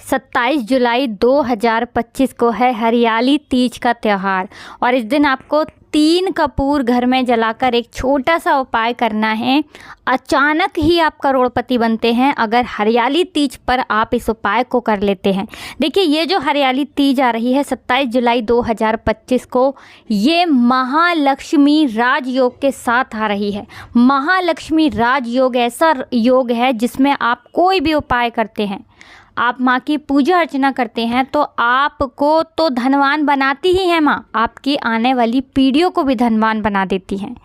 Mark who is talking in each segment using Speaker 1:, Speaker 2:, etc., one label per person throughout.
Speaker 1: 27 जुलाई 2025 को है हरियाली तीज का त्यौहार और इस दिन आपको 3 कपूर घर में जलाकर एक छोटा सा उपाय करना है। अचानक ही आप करोड़पति बनते हैं अगर हरियाली तीज पर आप इस उपाय को कर लेते हैं। देखिए, ये जो हरियाली तीज आ रही है 27 जुलाई 2025 को, ये महालक्ष्मी राजयोग के साथ आ रही है। महालक्ष्मी राजयोग ऐसा योग है जिसमें आप कोई भी उपाय करते हैं, आप माँ की पूजा अर्चना करते हैं तो आपको तो धनवान बनाती ही है माँ, आपकी आने वाली पीढ़ियों को भी धनवान बना देती हैं।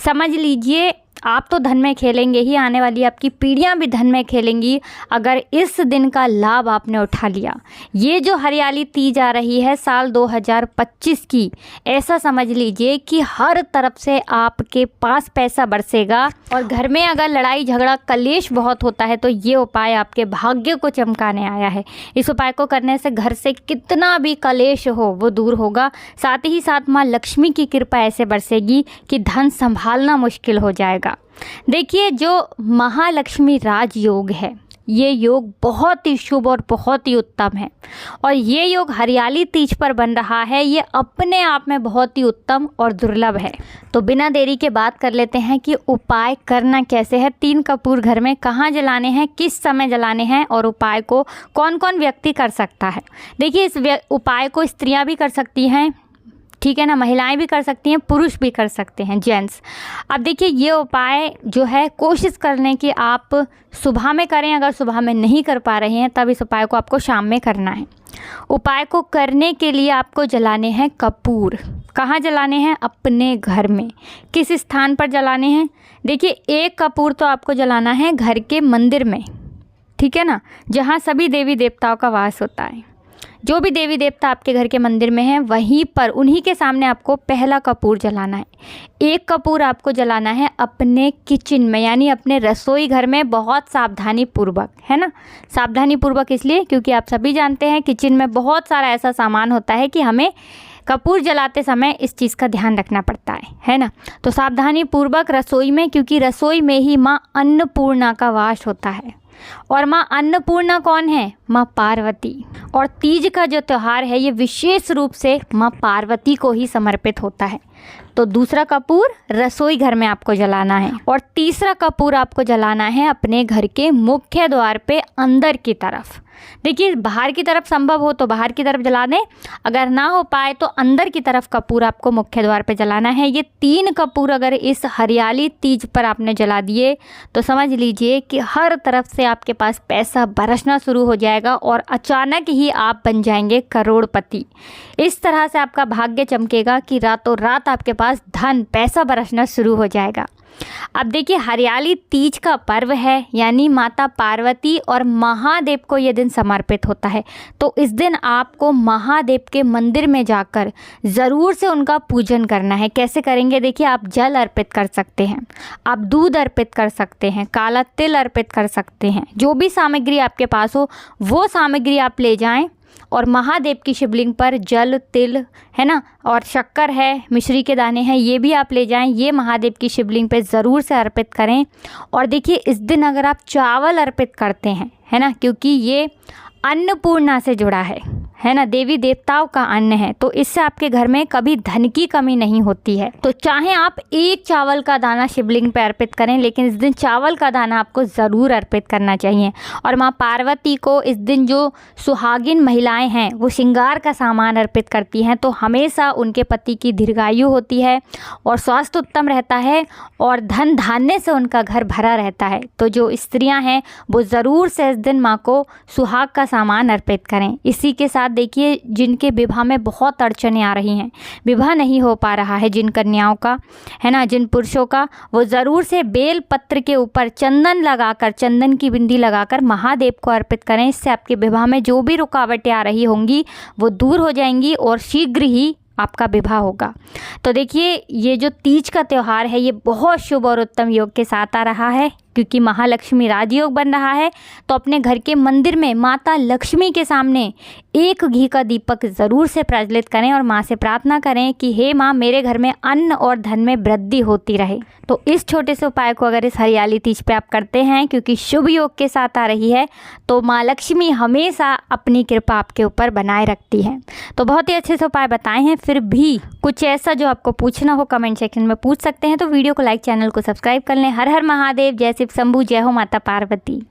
Speaker 1: समझ लीजिए, आप तो धन में खेलेंगे ही, आने वाली आपकी पीढ़ियां भी धन में खेलेंगी अगर इस दिन का लाभ आपने उठा लिया। ये जो हरियाली तीज आ रही है साल 2025 की, ऐसा समझ लीजिए कि हर तरफ से आपके पास पैसा बरसेगा और घर में अगर लड़ाई झगड़ा कलेश बहुत होता है तो ये उपाय आपके भाग्य को चमकाने आया है। इस उपाय को करने से घर से कितना भी कलेश हो वो दूर होगा, साथ ही साथ माँ लक्ष्मी की कृपा ऐसे बरसेगी कि धन संभालना मुश्किल हो जाएगा। देखिए, जो महालक्ष्मी राजयोग है, ये योग बहुत ही शुभ और बहुत ही उत्तम है और ये योग हरियाली तीज पर बन रहा है। ये अपने आप में बहुत ही उत्तम और दुर्लभ है। तो बिना देरी के बात कर लेते हैं कि उपाय करना कैसे है। 3 कपूर घर में कहाँ जलाने हैं, किस समय जलाने हैं और उपाय को कौन कौन व्यक्ति कर सकता है। देखिए, इस उपाय को स्त्रियाँ भी कर सकती हैं, ठीक है ना, महिलाएं भी कर सकती हैं, पुरुष भी कर सकते हैं, जेंट्स। अब देखिए, ये उपाय जो है कोशिश करने की आप सुबह में करें। अगर सुबह में नहीं कर पा रहे हैं तब इस उपाय को आपको शाम में करना है। उपाय को करने के लिए आपको जलाने हैं कपूर। कहाँ जलाने हैं? अपने घर में। किस स्थान पर जलाने हैं? देखिए, 1 कपूर तो आपको जलाना है घर के मंदिर में, ठीक है ना, जहाँ सभी देवी देवताओं का वास होता है। जो भी देवी देवता आपके घर के मंदिर में हैं वहीं पर, उन्हीं के सामने आपको पहला कपूर जलाना है। 1 कपूर आपको जलाना है अपने किचन में, यानी अपने रसोई घर में, बहुत सावधानी पूर्वक, है ना। सावधानी पूर्वक इसलिए क्योंकि आप सभी जानते हैं किचन में बहुत सारा ऐसा सामान होता है कि हमें कपूर जलाते समय इस चीज़ का ध्यान रखना पड़ता है ना। तो सावधानी पूर्वक रसोई में, क्योंकि रसोई में ही माँ अन्नपूर्णा का वास होता है। और माँ अन्नपूर्णा कौन है? माँ पार्वती। और तीज का जो त्यौहार है ये विशेष रूप से माँ पार्वती को ही समर्पित होता है। तो दूसरा कपूर रसोई घर में आपको जलाना है और तीसरा कपूर आपको जलाना है अपने घर के मुख्य द्वार पे अंदर की तरफ। देखिए, बाहर की तरफ संभव हो तो बाहर की तरफ जला दें, अगर ना हो पाए तो अंदर की तरफ कपूर आपको मुख्य द्वार पे जलाना है। ये 3 कपूर अगर इस हरियाली तीज पर आपने जला दिए तो समझ लीजिए कि हर तरफ से आपके पास पैसा बरसना शुरू हो जाएगा और अचानक ही आप बन जाएंगे करोड़पति। इस तरह से आपका भाग्य चमकेगा कि रातों रात आपके पास धन पैसा बरसना शुरू हो जाएगा। अब देखिए, हरियाली तीज का पर्व है, यानी माता पार्वती और महादेव को ये दिन समर्पित होता है। तो इस दिन आपको महादेव के मंदिर में जाकर ज़रूर से उनका पूजन करना है। कैसे करेंगे? देखिए, आप जल अर्पित कर सकते हैं, आप दूध अर्पित कर सकते हैं, काला तिल अर्पित कर सकते हैं। जो भी सामग्री आपके पास हो वो सामग्री आप ले जाएं और महादेव की शिवलिंग पर जल, तिल, है ना, और शक्कर है, मिश्री के दाने हैं, ये भी आप ले जाएं। ये महादेव की शिवलिंग पे ज़रूर से अर्पित करें। और देखिए, इस दिन अगर आप चावल अर्पित करते हैं, है ना, क्योंकि ये अन्नपूर्णा से जुड़ा है ना, देवी देवताओं का अन्न है, तो इससे आपके घर में कभी धन की कमी नहीं होती है। तो चाहे आप 1 चावल का दाना शिवलिंग पे अर्पित करें, लेकिन इस दिन चावल का दाना आपको ज़रूर अर्पित करना चाहिए। और माँ पार्वती को इस दिन जो सुहागिन महिलाएं हैं वो श्रृंगार का सामान अर्पित करती हैं, तो हमेशा उनके पति की दीर्घायु होती है और स्वास्थ्य उत्तम रहता है और धन धान्य से उनका घर भरा रहता है। तो जो स्त्रियाँ हैं वो ज़रूर से इस दिन माँ को सुहाग का सामान अर्पित करें। इसी के साथ देखिए, जिनके विवाह में बहुत अड़चनें आ रही हैं, विवाह नहीं हो पा रहा है जिन कन्याओं का, है ना, जिन पुरुषों का, वो ज़रूर से बेल पत्र के ऊपर चंदन लगाकर, चंदन की बिंदी लगाकर महादेव को अर्पित करें। इससे आपके विवाह में जो भी रुकावटें आ रही होंगी वो दूर हो जाएंगी और शीघ्र ही आपका विवाह होगा। तो देखिए, ये जो तीज का त्यौहार है ये बहुत शुभ और उत्तम योग के साथ आ रहा है। क्योंकि महालक्ष्मी राजयोग बन रहा है। तो अपने घर के मंदिर में माता लक्ष्मी के सामने एक घी का दीपक ज़रूर से प्रज्वलित करें और माँ से प्रार्थना करें कि हे माँ, मेरे घर में अन्न और धन में वृद्धि होती रहे। तो इस छोटे से उपाय को अगर इस हरियाली तीज पे आप करते हैं, क्योंकि शुभ योग के साथ आ रही है, तो माँ लक्ष्मी हमेशा अपनी कृपा आपके ऊपर बनाए रखती है। तो बहुत ही अच्छे से उपाय बताए हैं, फिर भी कुछ ऐसा जो आपको पूछना हो कमेंट सेक्शन में पूछ सकते हैं। तो वीडियो को लाइक, चैनल को सब्सक्राइब कर लें। हर हर महादेव, जय शिव शंभू, जय हो माता पार्वती।